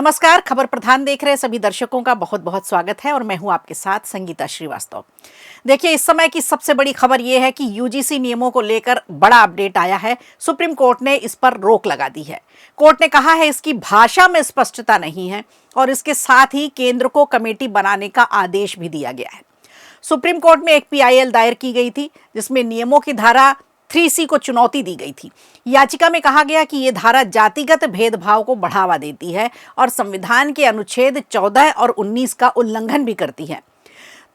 नमस्कार। खबर प्रधान देख रहे सभी दर्शकों का बहुत बहुत स्वागत है और मैं हूं आपके साथ संगीता श्रीवास्तव। देखिए, इस समय की सबसे बड़ी खबर यह है कि यूजीसी नियमों को लेकर बड़ा अपडेट आया है। सुप्रीम कोर्ट ने इस पर रोक लगा दी है। कोर्ट ने कहा है इसकी भाषा में स्पष्टता नहीं है और इसके साथ ही केंद्र को कमेटी बनाने का आदेश भी दिया गया है। सुप्रीम कोर्ट में एक पीआईएल दायर की गई थी जिसमें नियमों की धारा 3C को चुनौती दी गई थी। याचिका में कहा गया कि यह धारा जातिगत भेदभाव को बढ़ावा देती है और संविधान के अनुच्छेद 14 और 19 का उल्लंघन भी करती है।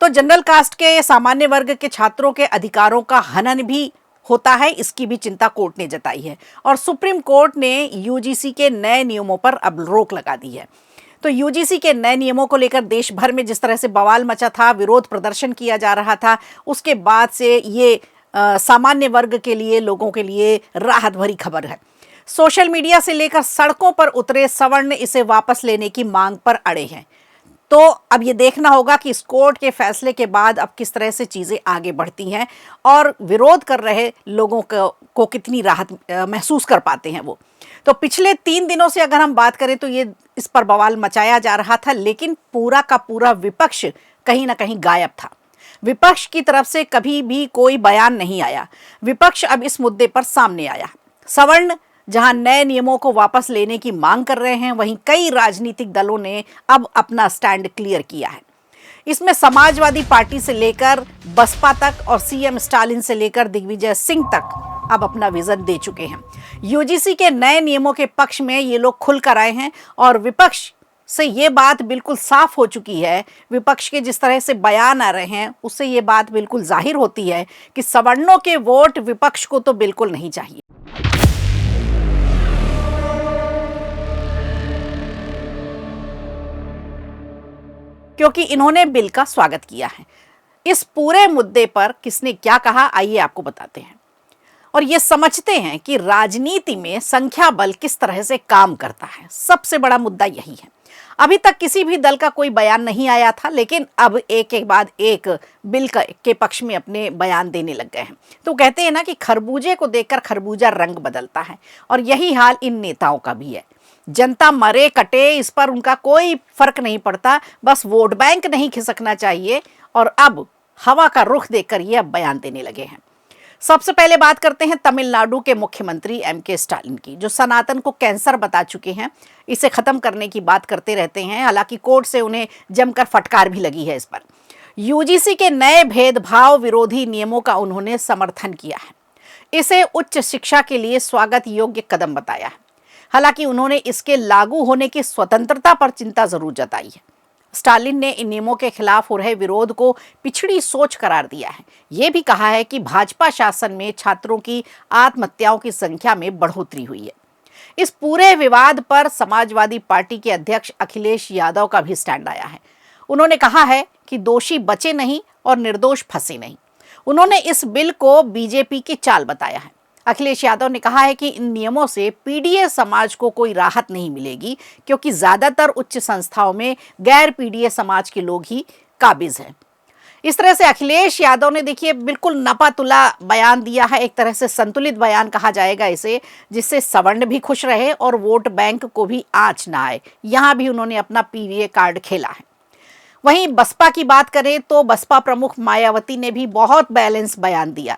तो जनरल कास्ट के सामान्य वर्ग के छात्रों के अधिकारों का हनन भी होता है, इसकी भी चिंता कोर्ट ने जताई है और सुप्रीम कोर्ट ने यूजीसी के नए नियमों पर अब रोक लगा दी है। तो यूजीसी के नए नियमों को लेकर देश भर में जिस तरह से बवाल मचा था, विरोध प्रदर्शन किया जा रहा था, उसके बाद से ये सामान्य वर्ग के लिए, लोगों के लिए राहत भरी खबर है। सोशल मीडिया से लेकर सड़कों पर उतरे सवर्ण इसे वापस लेने की मांग पर अड़े हैं। तो अब ये देखना होगा कि इस कोर्ट के फैसले के बाद अब किस तरह से चीज़ें आगे बढ़ती हैं और विरोध कर रहे लोगों को कितनी राहत महसूस कर पाते हैं वो। तो पिछले 3 दिनों से अगर हम बात करें तो ये इस पर बवाल मचाया जा रहा था, लेकिन पूरा का पूरा विपक्ष कहीं ना कहीं गायब था। विपक्ष की तरफ से कभी भी कोई बयान नहीं आया। विपक्ष अब इस मुद्दे पर सामने आया। सवर्ण जहां नए नियमों को वापस लेने की मांग कर रहे हैं, वहीं कई राजनीतिक दलों ने अब अपना स्टैंड क्लियर किया है। इसमें समाजवादी पार्टी से लेकर बसपा तक और सीएम स्टालिन से लेकर दिग्विजय सिंह तक अब अपना विजन दे चुके हैं। यूजीसी के नए नियमों के पक्ष में ये लोग खुलकर आए हैं और विपक्ष से ये बात बिल्कुल साफ हो चुकी है। विपक्ष के जिस तरह से बयान आ रहे हैं उससे ये बात बिल्कुल जाहिर होती है कि सवर्णों के वोट विपक्ष को तो बिल्कुल नहीं चाहिए। क्योंकि इन्होंने बिल का स्वागत किया है। इस पूरे मुद्दे पर किसने क्या कहा, आइए आपको बताते हैं और ये समझते हैं कि राजनीति में संख्या बल किस तरह से काम करता है। सबसे बड़ा मुद्दा यही है। अभी तक किसी भी दल का कोई बयान नहीं आया था, लेकिन अब एक के बाद एक बिल के पक्ष में अपने बयान देने लग गए हैं। तो कहते हैं ना कि खरबूजे को देखकर खरबूजा रंग बदलता है और यही हाल इन नेताओं का भी है। जनता मरे कटे इस पर उनका कोई फर्क नहीं पड़ता, बस वोट बैंक नहीं खिसकना चाहिए और अब हवा का रुख देखकर ये अब बयान देने लगे हैं। सबसे पहले बात करते हैं तमिलनाडु के मुख्यमंत्री एमके स्टालिन की, जो सनातन को कैंसर बता चुके हैं। इसे खत्म करने की बात करते रहते हैं, हालांकि कोर्ट से उन्हें जमकर फटकार भी लगी है इस पर। यूजीसी के नए भेदभाव विरोधी नियमों का उन्होंने समर्थन किया है। इसे उच्च शिक्षा के लिए स्वागत योग्य कदम बताया है। हालांकि उन्होंने इसके लागू होने की स्वतंत्रता पर चिंता जरूर जताई है। स्टालिन ने इन नियमों के खिलाफ हो रहे विरोध को पिछड़ी सोच करार दिया है। ये भी कहा है कि भाजपा शासन में छात्रों की आत्महत्याओं की संख्या में बढ़ोतरी हुई है। इस पूरे विवाद पर समाजवादी पार्टी के अध्यक्ष अखिलेश यादव का भी स्टैंड आया है। उन्होंने कहा है कि दोषी बचे नहीं और निर्दोष फंसे नहीं। उन्होंने इस बिल को बीजेपी की चाल बताया है। अखिलेश यादव ने कहा है कि इन नियमों से पीडीए समाज को कोई राहत नहीं मिलेगी, क्योंकि ज्यादातर उच्च संस्थाओं में गैर पीडीए समाज के लोग ही काबिज हैं। इस तरह से अखिलेश यादव ने, देखिए, बिल्कुल नपातुला बयान दिया है। एक तरह से संतुलित बयान कहा जाएगा इसे, जिससे सवर्ण भी खुश रहे और वोट बैंक को भी आंच ना आए। यहां भी उन्होंने अपना पीवीए कार्ड खेला है। वहीं बसपा की बात करें तो बसपा प्रमुख मायावती ने भी बहुत बैलेंस बयान दिया।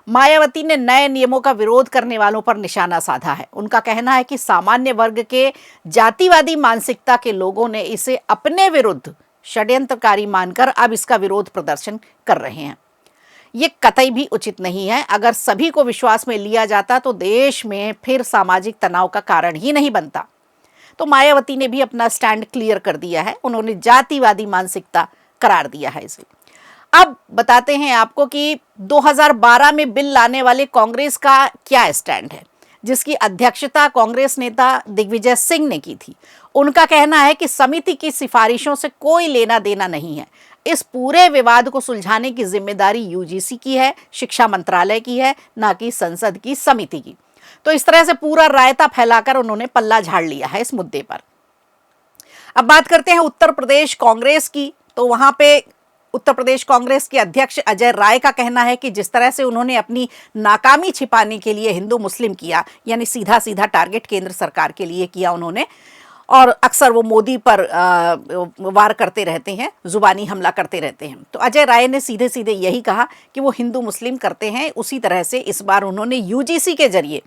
मायावती ने नए नियमों का विरोध करने वालों पर निशाना साधा है। उनका कहना है कि सामान्य वर्ग के जातिवादी मानसिकता के लोगों ने इसे अपने विरुद्ध षड्यंत्रकारी मानकर अब इसका विरोध प्रदर्शन कर रहे हैं। ये कतई भी उचित नहीं है। अगर सभी को विश्वास में लिया जाता तो देश में फिर सामाजिक तनाव का कारण ही नहीं बनता। तो मायावती ने भी अपना स्टैंड क्लियर कर दिया है। उन्होंने जातिवादी मानसिकता करार दिया है इसे। अब बताते हैं आपको कि 2012 में बिल लाने वाले कांग्रेस का क्या स्टैंड है, जिसकी अध्यक्षता कांग्रेस नेता दिग्विजय सिंह ने की थी। उनका कहना है कि समिति की सिफारिशों से कोई लेना देना नहीं है। इस पूरे विवाद को सुलझाने की जिम्मेदारी यूजीसी की है, शिक्षा मंत्रालय की है, ना कि संसद की समिति की। तो इस तरह से पूरा रायता फैलाकर उन्होंने पल्ला झाड़ लिया है इस मुद्दे पर। अब बात करते हैं उत्तर प्रदेश कांग्रेस की। तो वहां पे उत्तर प्रदेश कांग्रेस के अध्यक्ष अजय राय का कहना है कि जिस तरह से उन्होंने अपनी नाकामी छिपाने के लिए हिंदू मुस्लिम किया, यानी सीधा सीधा टारगेट केंद्र सरकार के लिए किया उन्होंने, और अक्सर वो मोदी पर वार करते रहते हैं, जुबानी हमला करते रहते हैं। तो अजय राय ने सीधे सीधे यही कहा कि वो हिंदू मुस्लिम करते हैं। उसी तरह से इस बार उन्होंने यूजीसी के जरिए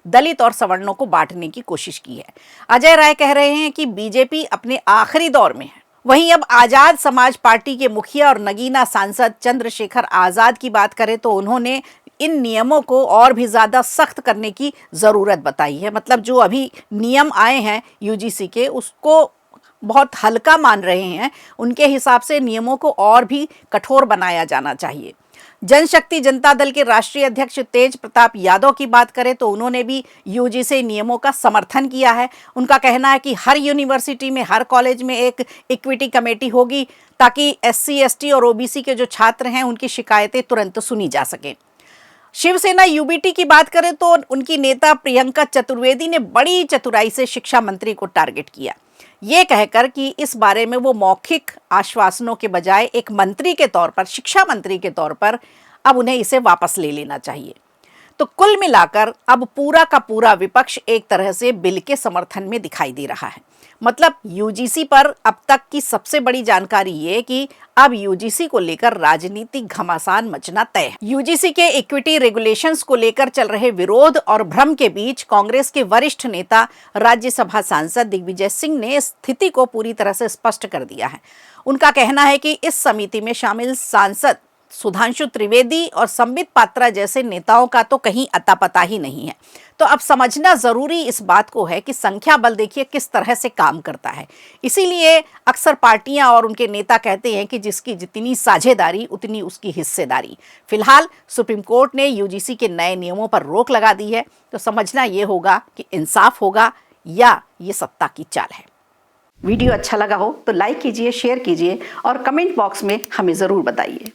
दलित और सवर्णों को बांटने की कोशिश की है। अजय राय कह रहे हैं कि बीजेपी अपने आखिरी दौर में है। वहीं अब आजाद समाज पार्टी के मुखिया और नगीना सांसद चंद्रशेखर आजाद की बात करें तो उन्होंने इन नियमों को और भी ज़्यादा सख्त करने की ज़रूरत बताई है। मतलब जो अभी नियम आए हैं यूजीसी के, उसको बहुत हल्का मान रहे हैं। उनके हिसाब से नियमों को और भी कठोर बनाया जाना चाहिए। जनशक्ति जनता दल के राष्ट्रीय अध्यक्ष तेज प्रताप यादव की बात करें तो उन्होंने भी यूजीसी नियमों का समर्थन किया है। उनका कहना है कि हर यूनिवर्सिटी में, हर कॉलेज में एक इक्विटी कमेटी होगी ताकि एससी, एसटी और ओबीसी के जो छात्र हैं उनकी शिकायतें तुरंत सुनी जा सकें। शिवसेना यूबीटी की बात करें तो उनकी नेता प्रियंका चतुर्वेदी ने बड़ी चतुराई से शिक्षा मंत्री को टारगेट किया, ये कहकर कि इस बारे में वो मौखिक आश्वासनों के बजाय एक मंत्री के तौर पर, शिक्षा मंत्री के तौर पर अब उन्हें इसे वापस ले लेना चाहिए। तो कुल मिलाकर अब पूरा का पूरा विपक्ष एक तरह से बिल के समर्थन में दिखाई दे रहा है। मतलब यूजीसी पर अब तक की सबसे बड़ी जानकारी ये कि अब यूजीसी को लेकर राजनीतिक घमासान मचना तय है। यूजीसी के इक्विटी रेगुलेशंस को लेकर चल रहे विरोध और भ्रम के बीच कांग्रेस के वरिष्ठ नेता राज्यसभा सांसद दिग्विजय सिंह ने स्थिति को पूरी तरह से स्पष्ट कर दिया है। उनका कहना है कि इस समिति में शामिल सांसद सुधांशु त्रिवेदी और संबित पात्रा जैसे नेताओं का तो कहीं अता पता ही नहीं है। तो अब समझना जरूरी इस बात को है कि संख्या बल देखिए किस तरह से काम करता है। इसीलिए अक्सर पार्टियां और उनके नेता कहते हैं कि जिसकी जितनी साझेदारी उतनी उसकी हिस्सेदारी। फिलहाल सुप्रीम कोर्ट ने यूजीसी के नए नियमों पर रोक लगा दी है। तो समझना ये होगा कि इंसाफ होगा या ये सत्ता की चाल है। वीडियो अच्छा लगा हो तो लाइक कीजिए, शेयर कीजिए और कमेंट बॉक्स में हमें ज़रूर बताइए।